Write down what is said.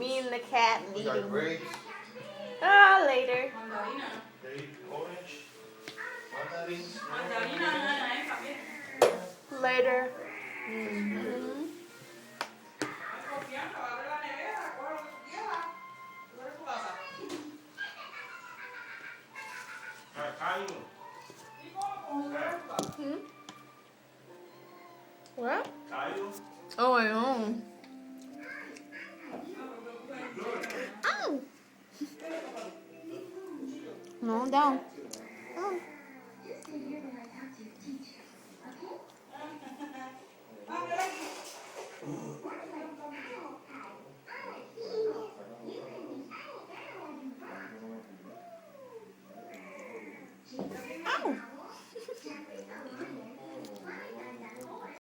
Me and the cat We got meeting. grapes. Ah, later. They eat orange. Mandarins. Later. Mm-hmm. Hmm? What? Oh, I know. Ow! No, down. Oh.